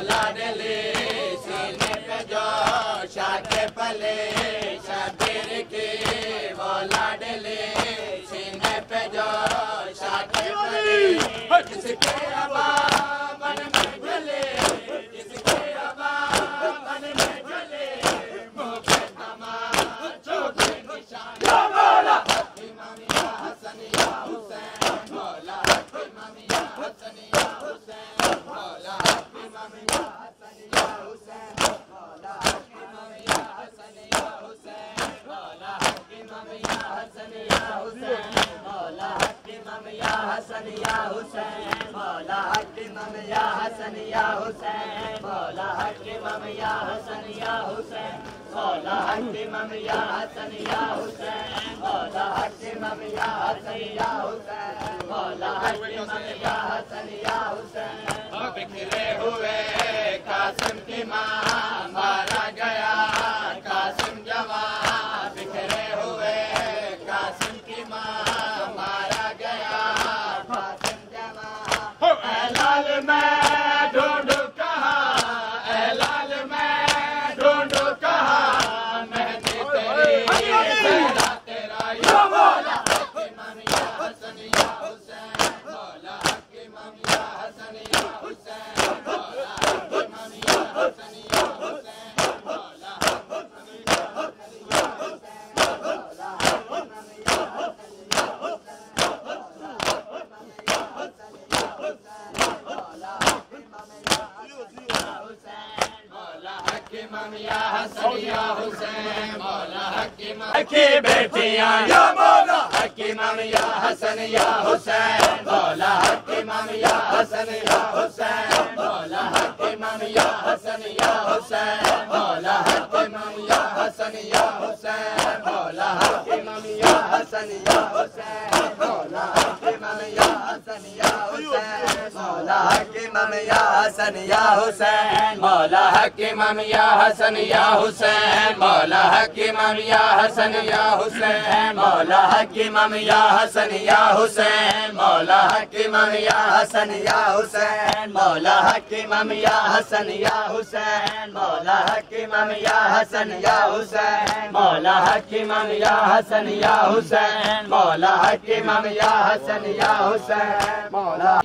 लाडली सीने पे जो शाके पले शबीर की वो लाडली सीने पे जो शाके पले किसके अबा मन में जले किसके अबा मन में जले मुँह पे तमाचों के निशान मौला इमाम या हसन या हुसैन मौला इमाम या हसन या हुसैन मौला इमाम या हसन या हुसैन मौला इमाम या हसन या हुसैन मौला इमाम या हसन या हुसैन मौला इमाम या हसन या हुसैन मौला इमाम या हसन या हुसैन मौला इमाम या हसन या हुसैन मौला इमाम या हसन या हुसैन मौला इमाम या हसन या हुसैन मौला इमाम या हसन या हुसैन बिखरे हुए कासिम की माँ मारा गया कासिम जवान बिखरे हुए कासिम की माँ मारा गया कासिम जवान ऐ लाल मैं ढूंढूं कहाँ ऐ लाल मैं ढूंढूं कहाँ मेहंदी तेरी तेरा तेरा या मौला इमाम या हसन या हुसैन मौला इमाम या हसन या हुसैन मौला इमाम या हसन या हुसैन मौला इमाम या हसन या हुसैन मौला इमाम या हसन या हुसैन मौला इमाम या हसन या हुसैन मौला इमाम या हसन या हुसैन मौला इमाम या हसन या हुसैन मौला इमाम की बेटियां या मौला इमाम या हसन या हुसैन मौला इमाम या हसन या हुसैन मौला इमाम या हसन या हुसैन मौला इमाम या हसन या हुसैन मौला इमाम या हसन या हुसैन मौला इमाम या हसन या हुसैन मौला इमाम या हसन या हुसैन मौला इमाम या हसन या हुसैन मौला इमाम या हसन या हुसैन मौला इमाम या हसन या हुसैन मौला इमाम या हसन या हुसैन मौला इमाम या हसन या हुसैन मौला इमाम या हसन या हुसैन मौला इमाम या हसन या हुसैन मौला इमाम या हसन या हुसैन मौला या मौला इमाम या हसन या हुसैन मौला इमाम या हसन या हुसैन मौला इमाम या हसन या हुसैन मौला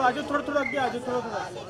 आगे थोड़ा थोड़ा आगे आगे थोड़ा थोड़ा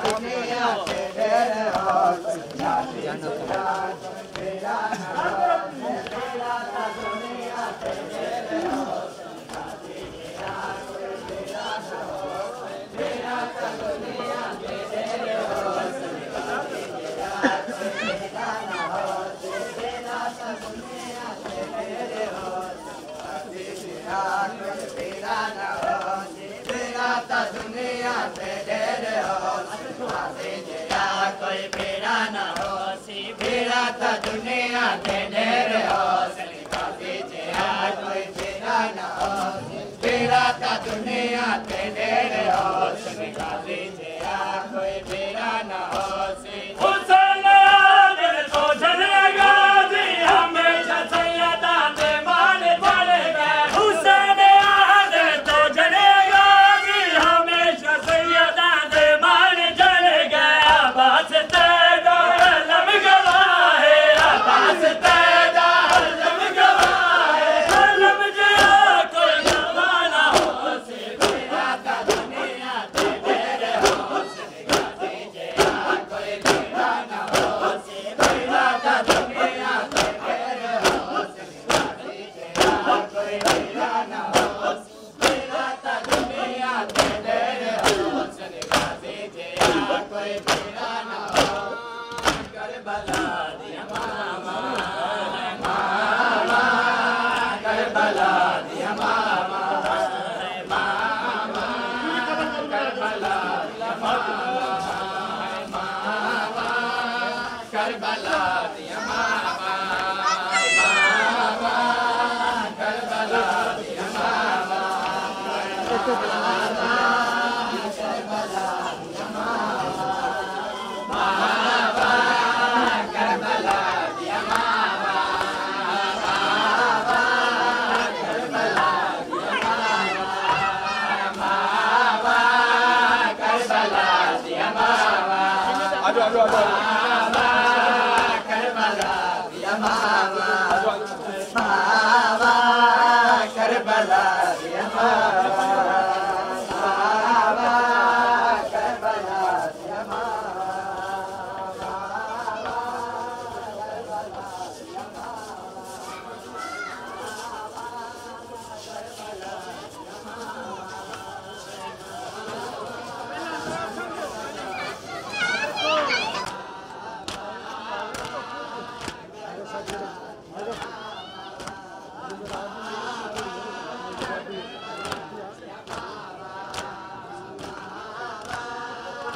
दुनिया के ढेर हो बेड़ा दुनिया से ढेर हो कोई बेड़ा न हो सी बेड़ा तो दुनिया से ढेर हो कोई बेड़ा न हो बेड़ा तो दुनिया से ढेर हो कोई बेड़ा न हो सी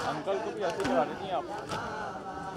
अंकल को भी ऐसे करा देती हैं आप।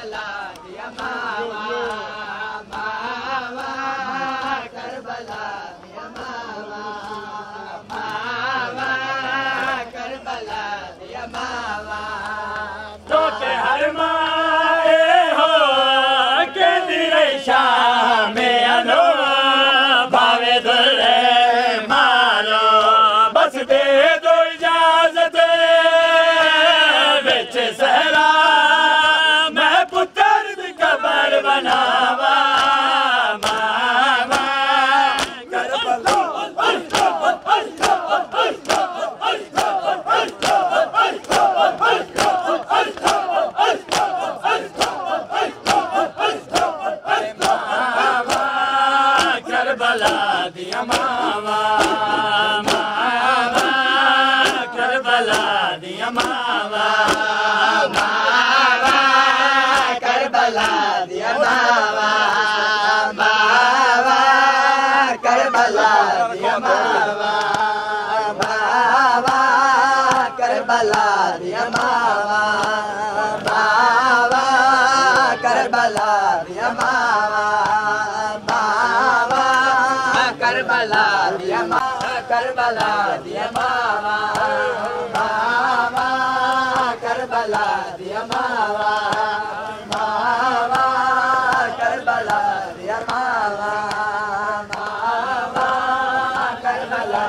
करबला दिया मावा मावा करबला दिया मावा मावा करबला दिया मावा तो के हर माए हो के दिरे शाम में अनो भावे दुल्हे मारो बस दे दो इजाजत बिच सहरा मैं पुत्र दी कबर बनावा मावा करबला करबला दिया मावा मावा करबला दिया मावा मावा करबला दिया मावा मावा करबला दिया मावा मावा करबला दिया मावा मावा करबला दिया मावा मावा करबला दिया मावा करबला दिया मावा मावा करबला दिया मावा मावा करबला दिया मावा मावा करबला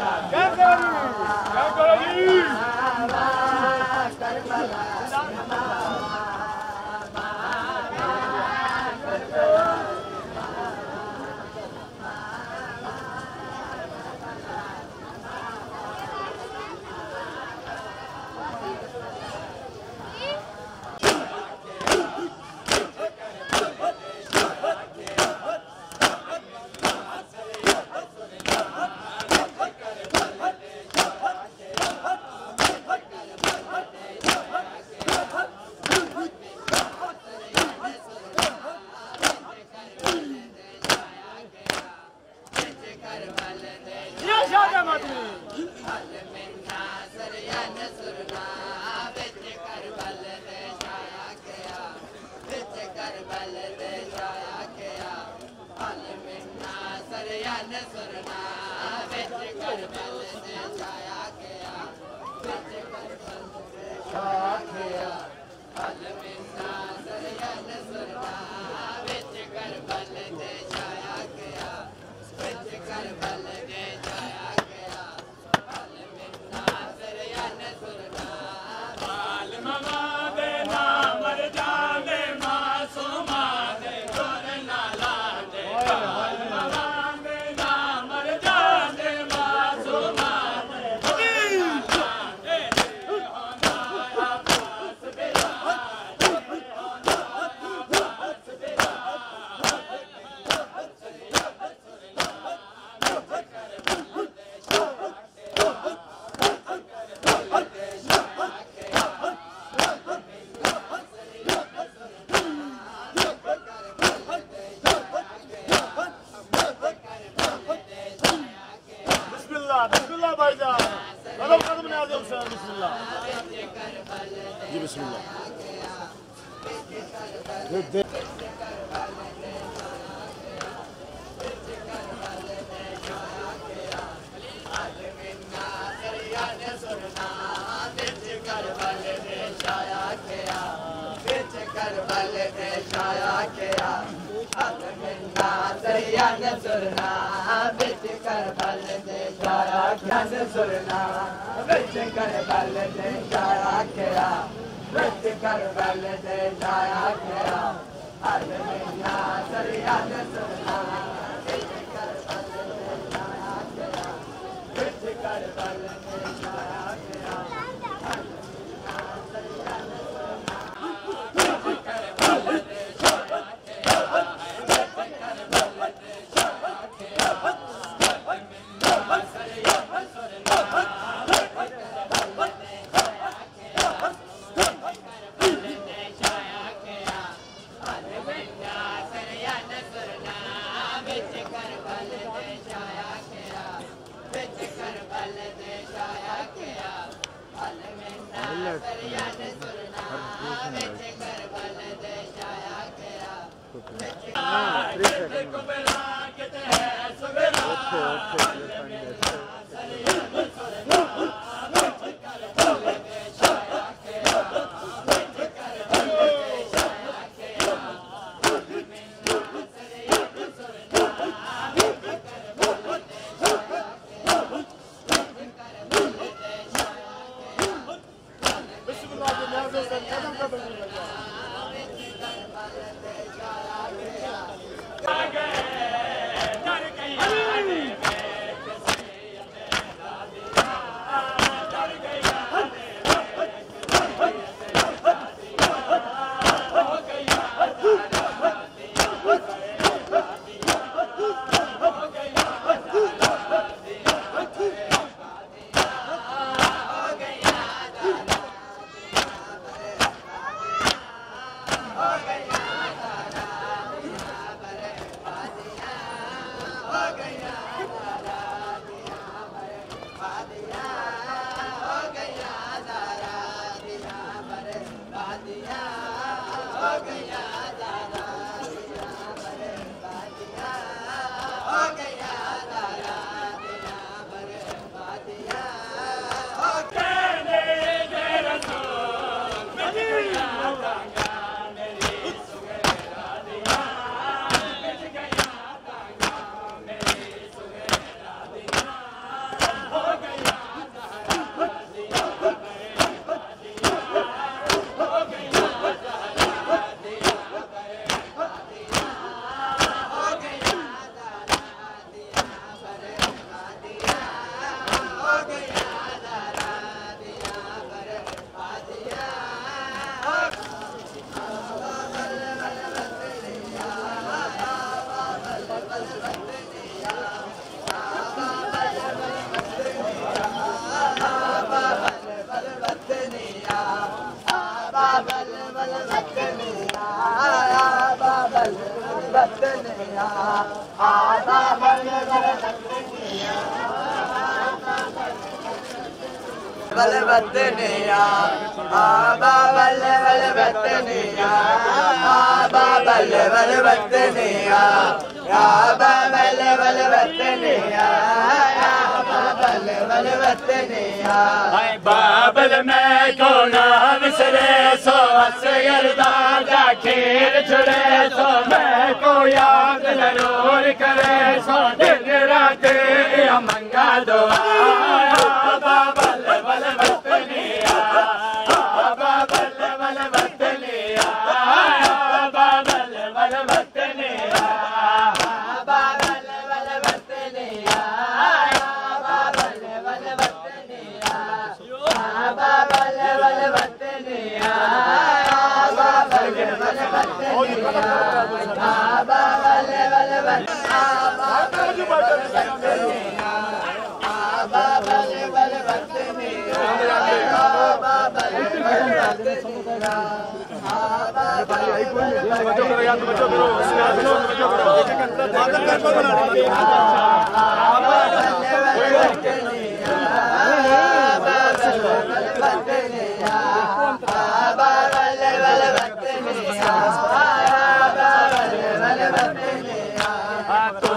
बिस्मिल्लाह भाईजान कदम कदम ने आज़म सर बिस्मिल्लाह जी बिस्मिल्लाह बलवतनिया आबा बल बलवतनिया आबा बल बलवतनिया आबा बल बलवतनिया आबा बल बलवतनिया हाय बाबल में कोना विसरे सो असगरदा जा खेल छुड़े सो मैं को याद जरूर करे सो दिन रात मंगा दो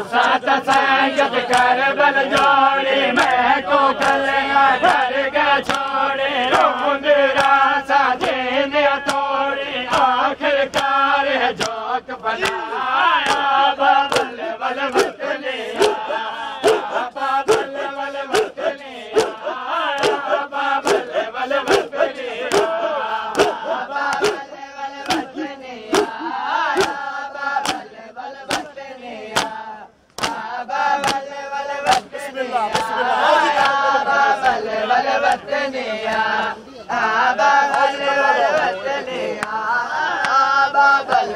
संगत कर बल जोड़ी मैं को कलिया घर का छोड़े रोंदरा साजेन तोड़े आखिरकार है जोक बनाया बाबल बल बतलिया बाबल बल बतलिया बाबल बल बतलिया बाबल बल बतलिया बाबल बल बतलिया बाबल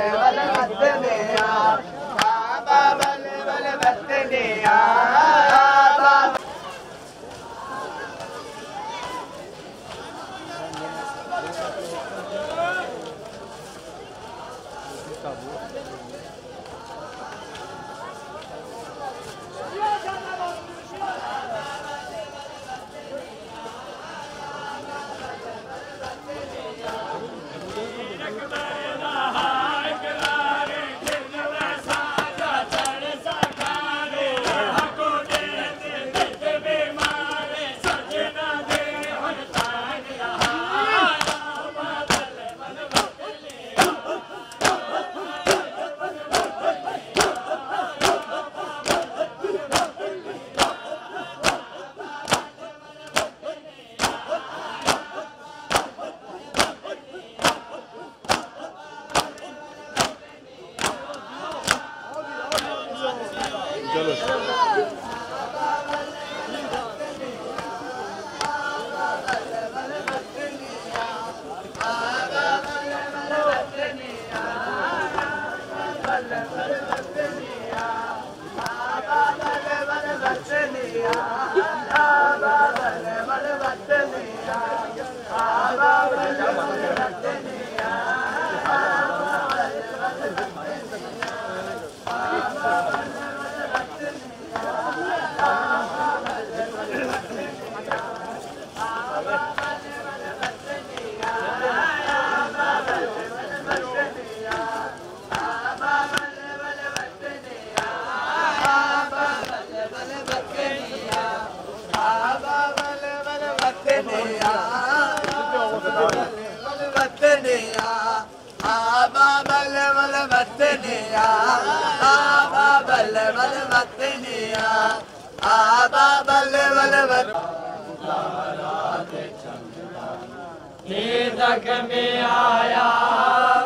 जग में आया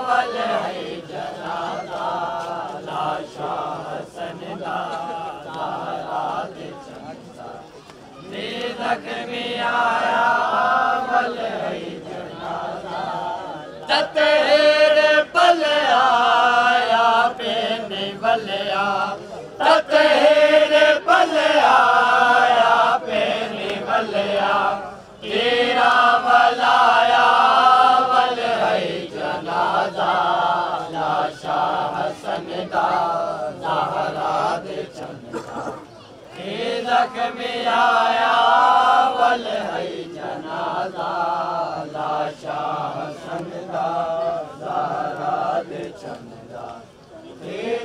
वल है जनादा लाशा हसन दा जग में आया वल है जनादा ततेरे पल आया पेने वलिया ततेरे पल आया पेने वलिया तेरा वलाया वल है जनाजा लाशा हसन दा ज़हरा दे चंदा जग में आया वल है जनाजा लाशा हसन दा ज़हरा दे चंदा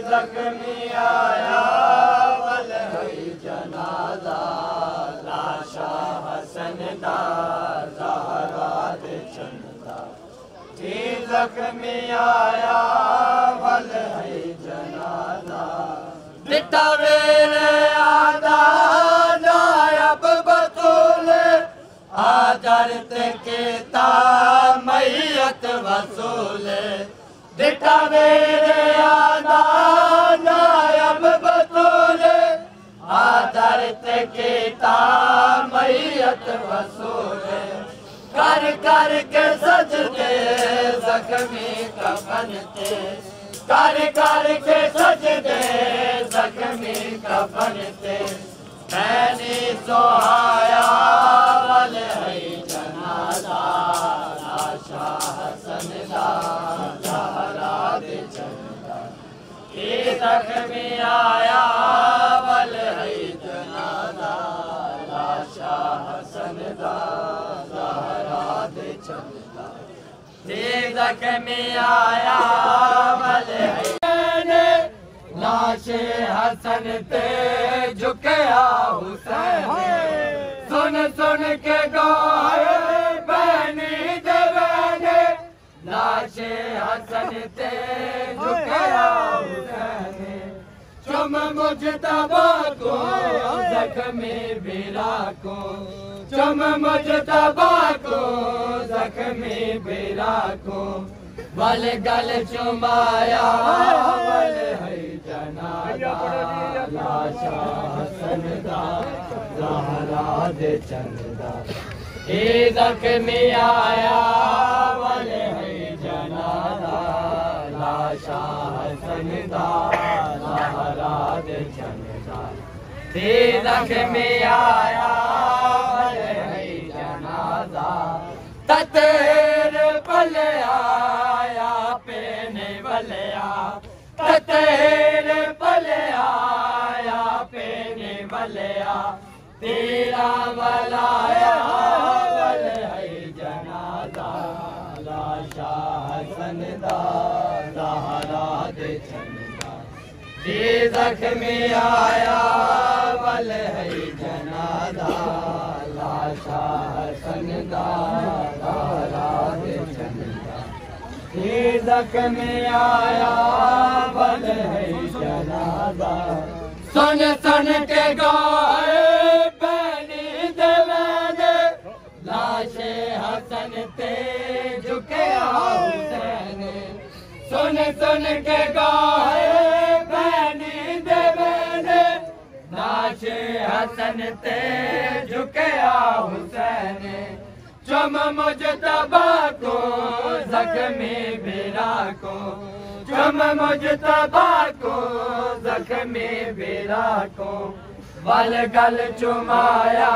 जग में आया वल है जनाजा लाशा हसन दा ज़हरा दे चंदा जग में आया वल है जनाजा दिता मेरे आदा नायब बतूल आदरत के ता मैयत वसूल दिता मेरे आदा नायब बतूल आदरत के ता मैयत वसूल कर कर के सजदे ज़ख्मी कफन ते कर कर के सजदे ज़ख्मी कफन ते मैंने सोहाया वल है जनाजा लाशा हसन दा ज़हरा दे चंदा ज़ख्मी आया वल है जनाजा लाशा हसन दा ज़हरा दे चंदा ज़ख्मी आया वल है लाशे हसन ते झुकया हुसैन सुन सुन के गाए बहनी देवाने लाशे हसन ते झुकया हुसैन चुम मुजतबा को ज़ख्मी बिरा को चुम मुजतबा को ज़ख्मी बिरा को वल गल चुमाया वल है जनाजा लाशा हसन दा ज़हरा दे चंदा ज़ख्मी आया वल है जनाजा लाशा हसन दा ज़हरा दे चंदा ज़ख्मी आया वल है जनाजा ततेरे पल आया पेने वलिया ततेरे पल आया पेने वलिया तेरा वलाया वल है जनाजा लाशा हसन दा ज़हरा दे चंदा ज़ख्मी आया वल है जनाजा लाशा हसन दा ज़हरा दे चंदा ज़ख्मी आया वल है जनाजा सुन सुन के गाए बहनी देवाने लाशे हसन ते झुकया हुसैन सुन सुन के गाए बहनी देवाने हसन ते झुकया हुसैन चुम मुजतबा को जख्मी बिरा को चुम मुजतबा को जख्मी बिरा को वल गल चुमाया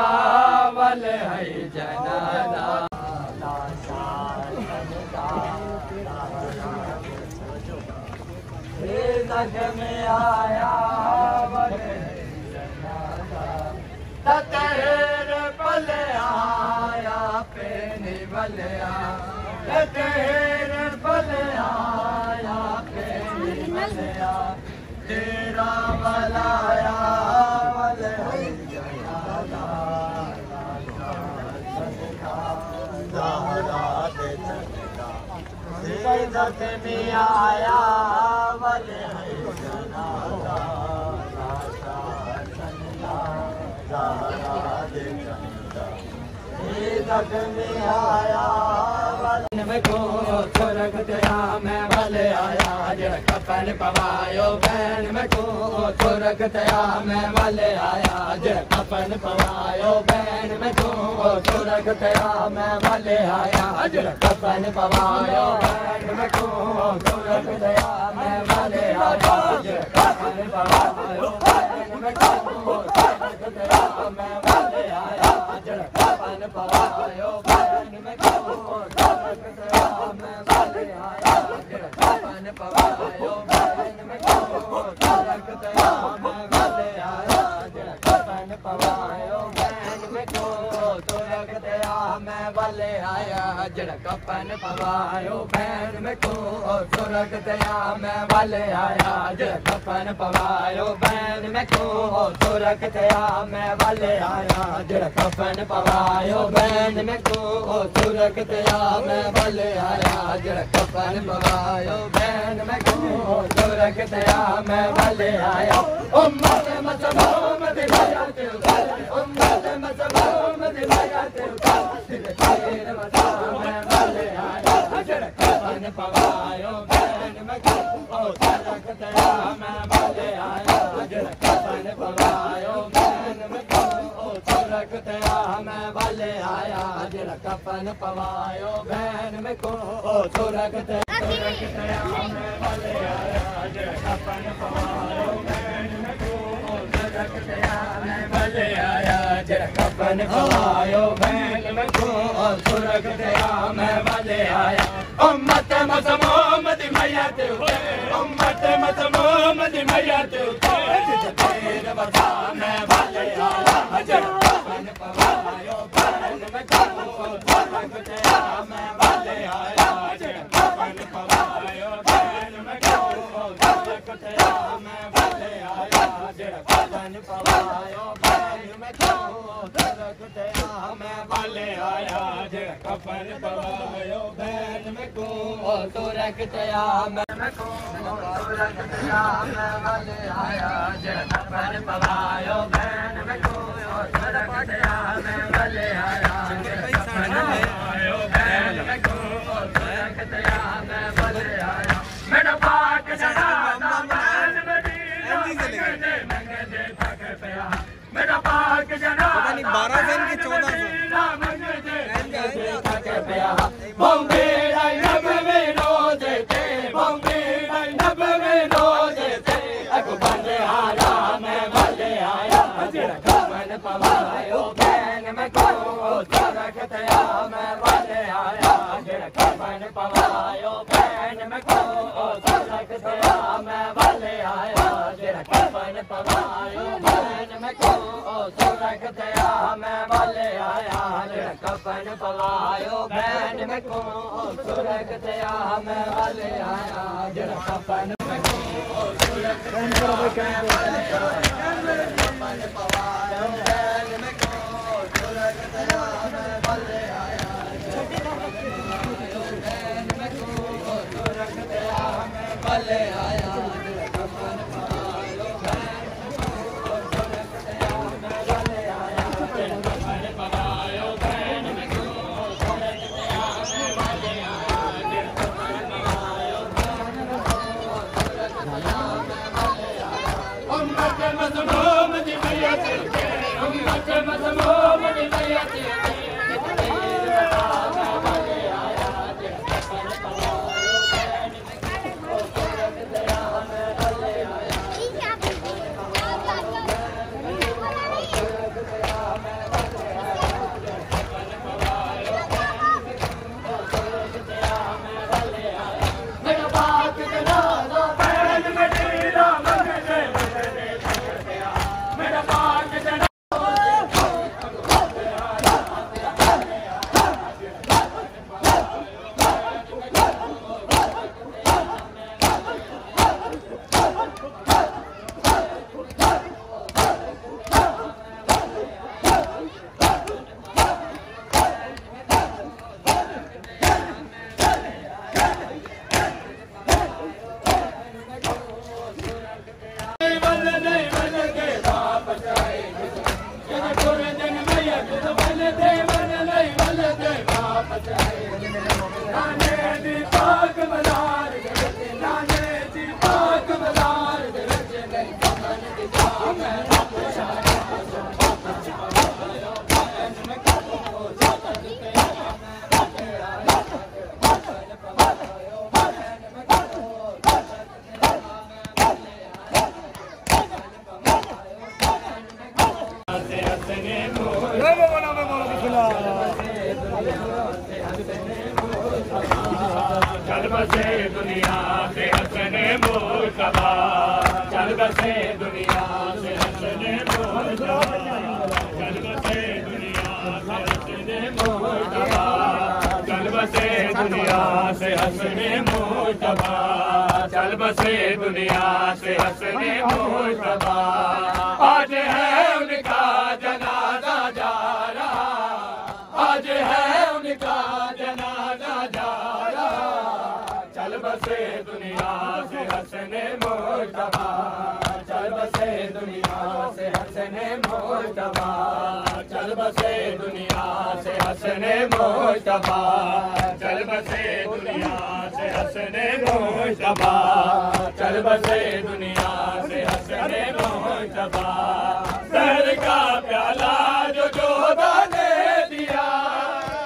वल है जनादा जख्मी आया वल ततेर पले आया पेनी बलिया ततेर पले आया पेनी बलिया तेरा बलाया वल है जनादा जख्मी आया वल है जनादा जख्मी आया में को सुरग तेरा मैं भले आया जड़ कफन पवायो बहन में को सुरग तेरा मैं भले आया जड़ कफन पवायो बहन में को सुरग तेरा मैं भले आया जड़ कफन पवायो बहन में को सुरग तेरा मैं भले आया जड़ कफन पवायो बहन में को सुरग तेरा मैं भले आया जड़ कफन पवायो बहन में को मैं भले आया जड़ कफन पवायो बहन में को सुरग तेरा मैं भले आया जड़ कफन पवायो बहन में को सुरग तेरा मैं भले आया जड़ कफन पवायो बहन में को सुरग तेरा मैं भले आया जड़ कफन पवायो बहन में को सुरग तेरा मैं भले आया जड़ कफन पवायो बहन में को सुरग तेरा मैं भले आया जड़ कफन पवायो बहन में को सुरग तेरा मैं भले आया उम्मत मोहम्मद भैया ते उम्मत मोहम्मद भैया ते तेरे बता मैं भले आया जड़ कफन पवायो बहन में को सुरग तेरा मैं भले आया जड़ कफन पवायो बहन में को सुरग तेरा मैं भले आया जड़ कफन पवायो बहन में को सुरग तेरा मैं भले आया जड़ कफन पवायो बहन में को सुरग तेरा मैं भले आया जड़ कफन पवायो बहन में को सुरग तेरा मैं भले आया उम्मत मोहम्मद भैया ते उम्मत मोहम्मद भैया ते तेरे बता मैं भले आया जड़ कफन पवायो बहन में को सुरग तेरा मैं भले आया जड़ कफन पवायो बहन में को सुरग तेरा मैं भले आया जड़ कफन पवायो बहन में को सुरग तेरा मैं भले आया जड़ कफन पवायो बहन में को सुरग तेरा मैं को सुरग तेरा मैं भले आया जड़ कफन पवायो बहन में को सुरग तेरा मैं भले आया जड़ कफन पवायो बहन में को सुरग तेरा मैं भले आया मेरा पाक जनादा बहन मदीना मंगते थक पिया मेरा पाक जनादा 12 दिन के 1400 मंगते थक पिया बॉम्बे नब में रोज थे बॉम्बे नब में रोज थे अकबर आया मैं भले आया जड़ कफन पवायो बहन में को सुरग तेरा मैं भले आया जड़ कफन पवायो बहन में को सुरग तेरा मैं भले आया जड़ कफन पवायो बहन में को सुरग तेरा मैं भले आया जड़ कफन पवायो बहन में को सुरग तेरा मैं भले आया जड़ कफन में को सुरग तेरा मैं भले आया कफन पवायो बहन में को सुरग तेरा मैं भले आया बहन में को सुरग तेरा मैं भले आया कफन पवायो बहन सुरग तेरा मैं भले आया कफन पवायो बहन में को सुरग तेरा मैं भले आया कफन पवायो बहन में को सुरग तेरा मैं भले आया उम्मत मोहम्मद भैया ते पाक मज़ार दे विच नाने दी पाक मज़ार दे विच नहीं कमन दी जान मैं रब शाह चल बसे दुनिया से हसने मुस्तफा चल बसे दुनिया से हसने मुस्तफा चल बसे दुनिया से हसने मुस्तफा चल बसे दुनिया से हसने मुस्तफा चल बसे दुनिया से हसने मुस्तफा आज है उनका जनाजा जा रहा आज है उनका जनाजा जा रहा चल बसे दुनिया से हसने मुस्तफा चल बसे दुनिया से हसने मुस्तफा चल बसे दुनिया से हसने मुस्तफा चल बसे दुनिया से हसने मुस्तफा चल बसे दुनिया से हसने मुस्तफा दहर का प्याला जो जोधा ने दिया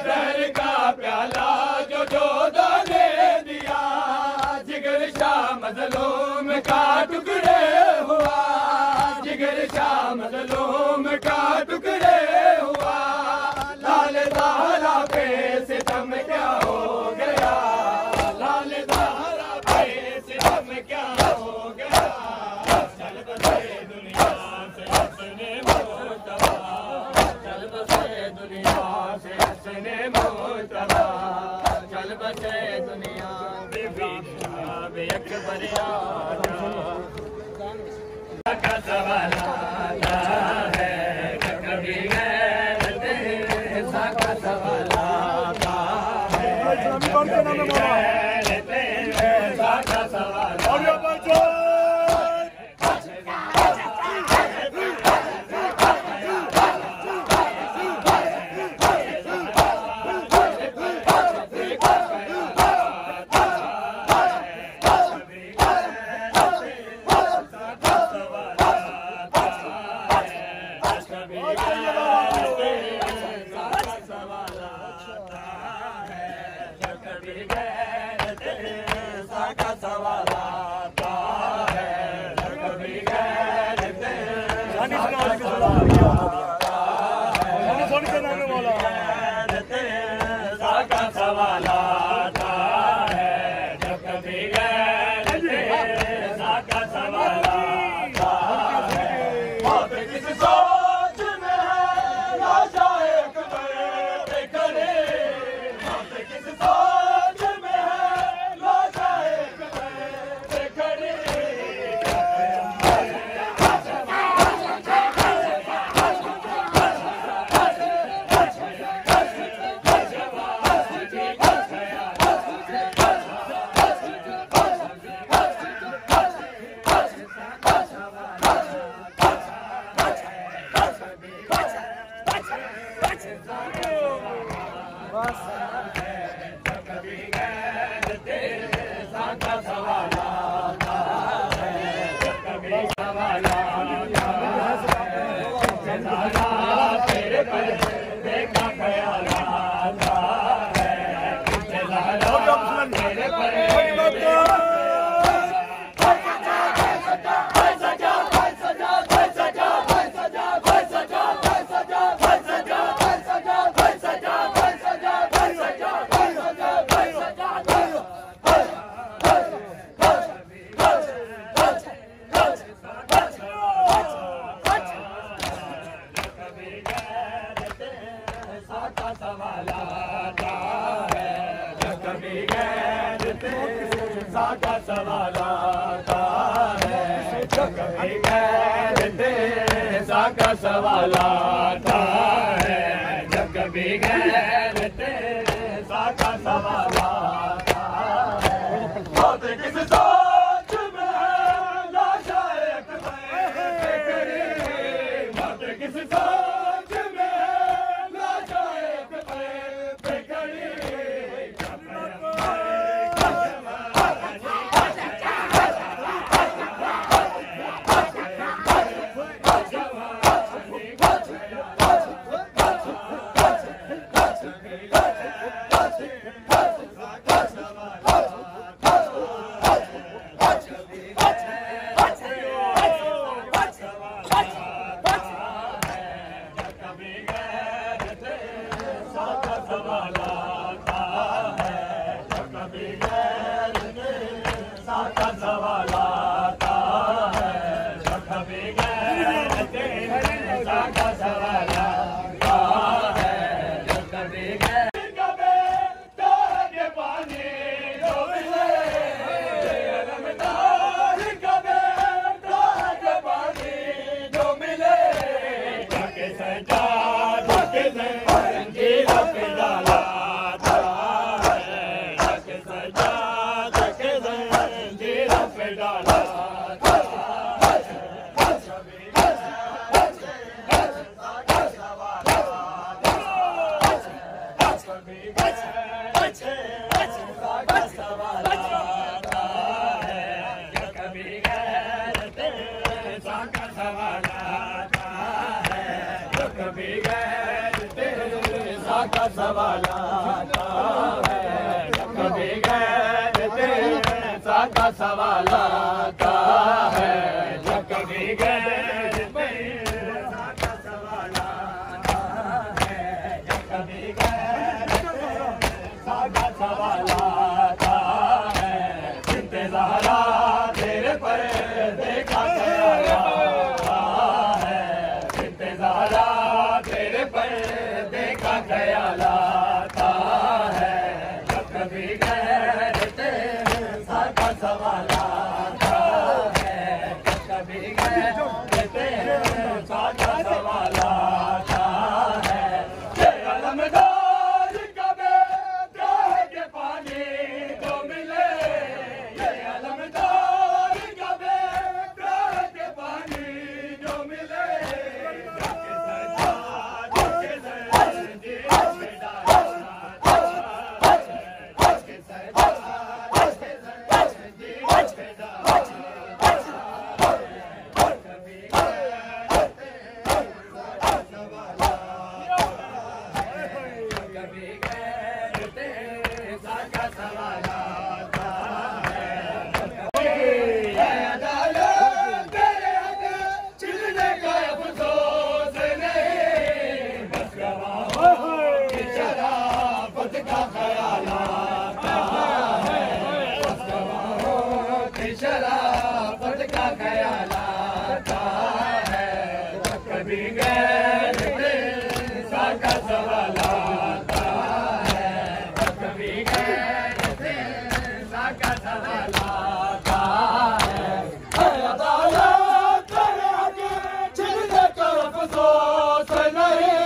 दहर का प्याला जो जोधा ने दिया जिगर शाह मज़लूम का टुकड़े हुआ जिगर शाह मज़लूम का टुकड़े हुआ लाल ज़हरा पे सितम क्या हो गया लाल ज़हरा पे सितम क्या हो गया चल बसे दुनिया से हसने मुस्तफा चल बसे दुनिया से हसने मुस्तफा चल बसे दुनिया बेबी अकबर का सवाल आता है कभी गैरत ऐसा का सवाल आता है गैरत ऐसा का सवाल सवाल आता है जब कभी गैरत ऐसा का सवाल आता है मौत किस सोच में लाशा एक बेकरी मौत किस सोच में लाशा एक बेकरी साका सवालाता है कभी गैरत साका सवालाता है कभी कभी तारे पानी जो मिले अलमदार कभी तारे पानी जो मिले जाके सजा जाके जंजीर पे डाला जाके सजा जाके जंजीर पे डाला का सवाल आता है कभी गैर तेरे साका सवाल आता है कभी गैर तेरे साका सवाल आता है कभी गैर तेरे साका सवाल आता है इंतज़ारा तेरे पर देखा गया है इंतज़ारा तेरे पर देखा ख्याल आता है कभी गैर तेरे साका सवाल आता है कभी गैर तेरे साका सवाल आता है ये अलमदार कभी प्यार के पानी जो मिले ये अलमदार कभी प्यार के पानी जो मिले शराफत का ख्याल आता है कभी गैर तेरे साका सवाल आता है कभी गैर तेरे साका सवाल आता है अदालत तेरे आगे छिलने का अफसोस नहीं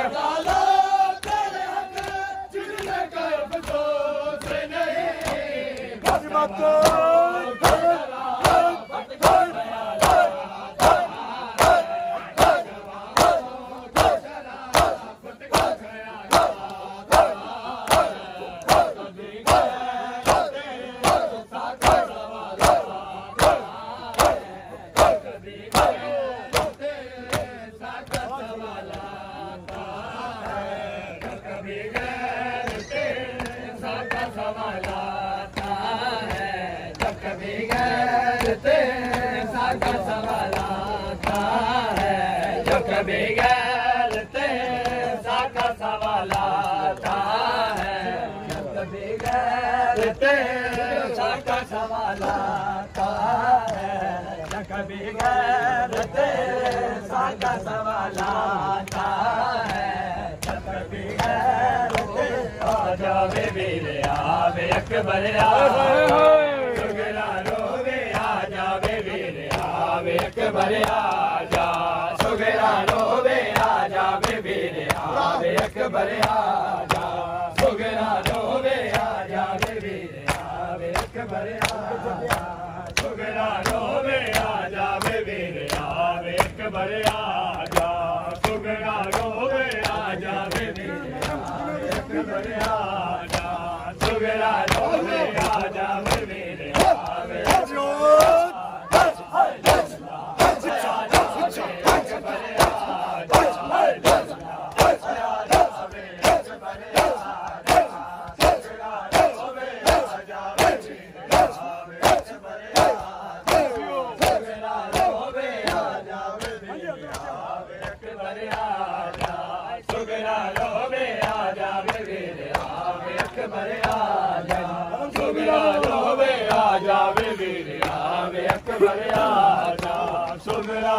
अदालत तेरे आगे छिलने का अफसोस नहीं कभी गैर तेरे साका सवाल आता है कभी गैर तेरे साका सवाल आता है कभी गैर तेरे साका सवाल आता है कभी गैर आजा वीर आवे अकबर सुगरा रोवे आजा वीर आवे अकबर आजा सुगरा रोवे आजा वीर आवे अकबर आजा सुगरा रोवे आजा वीर आवे अकबर आजा सुगरा रोवे आजा वीर आवे अकबर आजा सुगरा रोवे आजा वीर आवे अकबर आजा सुगरा रोवे आजा वीर आवे Yeah. जावे मेरे आवे अकबर आजा सुमरा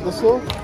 दोस्तों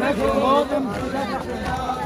Assalamu alaikum,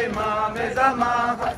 Imam Zama.